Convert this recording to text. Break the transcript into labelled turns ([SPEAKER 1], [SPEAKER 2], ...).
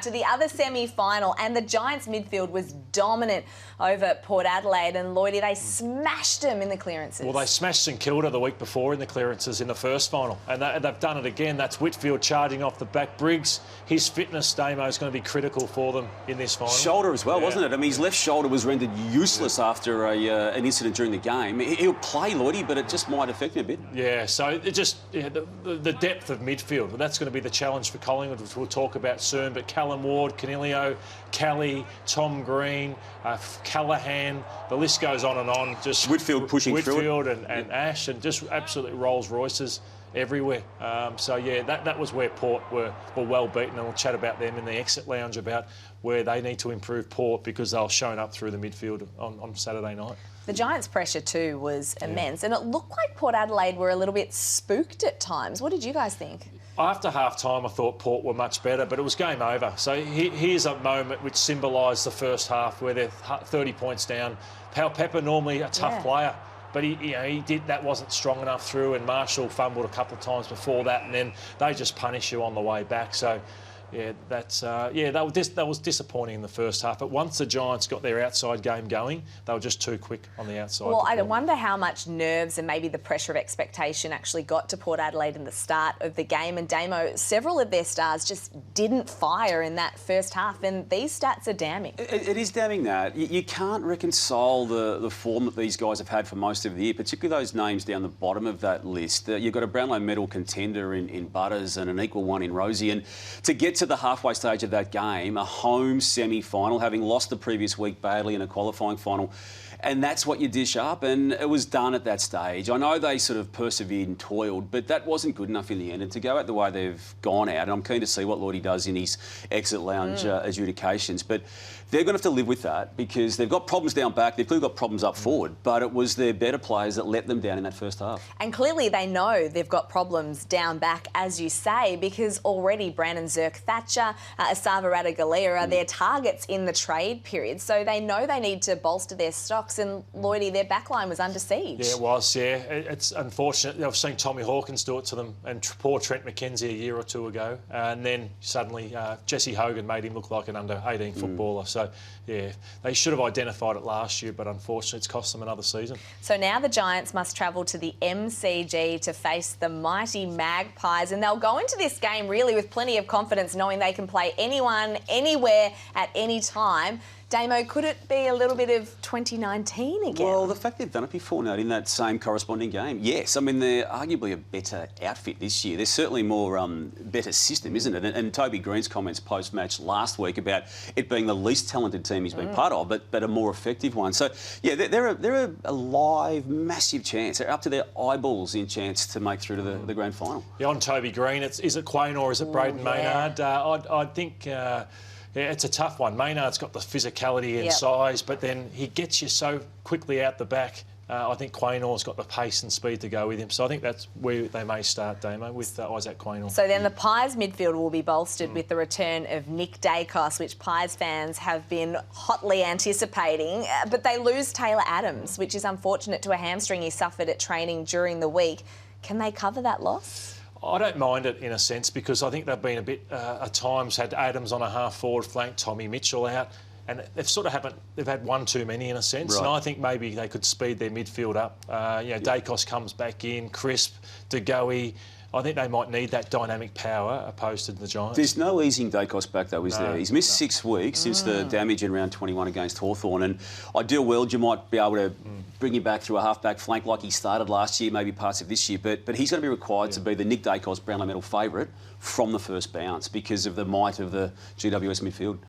[SPEAKER 1] To the other semi-final, and the Giants midfield was dominant over Port Adelaide, and Lloydie, they smashed them in the clearances.
[SPEAKER 2] Well, they smashed St Kilda the week before in the clearances in the first final, and they've done it again. That's Whitfield charging off the back. Briggs, his fitness, Damo, is going to be critical for them in this final.
[SPEAKER 3] Shoulder as well, wasn't it? I mean, his left shoulder was rendered useless after an incident during the game. He'll play, Lloydie, but it just might affect him a bit.
[SPEAKER 2] Yeah, so it just the depth of midfield, that's going to be the challenge for Collingwood, which we'll talk about soon. But Callum Ward, Canelio, Kelly, Tom Greene, Callaghan, the list goes on and on. Just
[SPEAKER 3] Whitfield pushing
[SPEAKER 2] Whitfield
[SPEAKER 3] through it.
[SPEAKER 2] and Ash, and just absolutely Rolls Royces everywhere. So yeah, that was where Port were well beaten, and we'll chat about them in the exit lounge about where they need to improve Port, because they were showing up through the midfield on Saturday night.
[SPEAKER 1] The Giants' pressure too was immense, and it looked like Port Adelaide were a little bit spooked at times. What did you guys think?
[SPEAKER 2] After half-time, I thought Port were much better, but it was game over. So here's a moment which symbolised the first half where they're 30 points down. Pal Pepper, normally a tough player, but that wasn't strong enough through, and Marshall fumbled a couple of times before that, and then they just punish you on the way back. So yeah, that was disappointing in the first half. But once the Giants got their outside game going, they were just too quick on the outside.
[SPEAKER 1] Well, I wonder how much nerves and maybe the pressure of expectation actually got to Port Adelaide in the start of the game. And Damo, several of their stars just didn't fire in that first half, and these stats are damning.
[SPEAKER 3] It is damning that. You can't reconcile the form that these guys have had for most of the year, particularly those names down the bottom of that list. You've got a Brownlow medal contender in Butters and an equal one in Rosie, and to get to the halfway stage of that game, a home semi-final, having lost the previous week badly in a qualifying final, and that's what you dish up, and it was done at that stage. I know they sort of persevered and toiled, but that wasn't good enough in the end. And to go out the way they've gone out, and I'm keen to see what Lloydie does in his exit lounge adjudications, but they're going to have to live with that, because they've got problems down back, they've clearly got problems up forward, but it was their better players that let them down in that first half.
[SPEAKER 1] And clearly they know they've got problems down back, as you say, because already Brandon Zirk-Thatcher, Asava Ratugolea are their targets in the trade period, so they know they need to bolster their stocks, and Lloydie, their backline was under siege.
[SPEAKER 2] Yeah, it was, yeah. It's unfortunate. I've seen Tommy Hawkins do it to them, and poor Trent McKenzie a year or two ago, and then suddenly Jesse Hogan made him look like an under-18 footballer. So, yeah, they should have identified it last year, but unfortunately it's cost them another season.
[SPEAKER 1] So now the Giants must travel to the MCG to face the mighty Magpies, and they'll go into this game really with plenty of confidence, knowing they can play anyone, anywhere, at any time. Damo, could it be a little bit of 2019 again?
[SPEAKER 3] Well, the fact they've done it before, Nat, in that same corresponding game, yes. I mean, they're arguably a better outfit this year. There's certainly more better system, isn't it? And Toby Greene's comments post-match last week about it being the least talented team he's been part of, but a more effective one. So, yeah, they're a live, massive chance. They're up to their eyeballs in chance to make through to the grand final.
[SPEAKER 2] Yeah, on Toby Greene, is it Quain or is it Braden Maynard? I think... yeah, it's a tough one. Maynard's got the physicality and size, but then he gets you so quickly out the back. I think Quaynor's got the pace and speed to go with him. So I think that's where they may start, Damo, with Isaac Quaynor.
[SPEAKER 1] So then the Pies midfield will be bolstered with the return of Nick Daicos, which Pies fans have been hotly anticipating. But they lose Taylor Adams, which is unfortunate, to a hamstring he suffered at training during the week. Can they cover that loss?
[SPEAKER 2] I don't mind it in a sense, because I think they've been a bit, at times, had Adams on a half-forward flank, Tommy Mitchell out, and they've sort of they've had one too many in a sense. Right. And I think maybe they could speed their midfield up. Daicos comes back in, Crisp, De Goey. I think they might need that dynamic power opposed to the Giants.
[SPEAKER 3] There's no easing Daicos back, though, is there? He's missed 6 weeks since the damage in round 21 against Hawthorn, and ideal world, you might be able to bring him back through a half-back flank like he started last year, maybe parts of this year, but he's going to be required to be the Nick Daicos Brownlow medal favourite from the first bounce because of the might of the GWS midfield.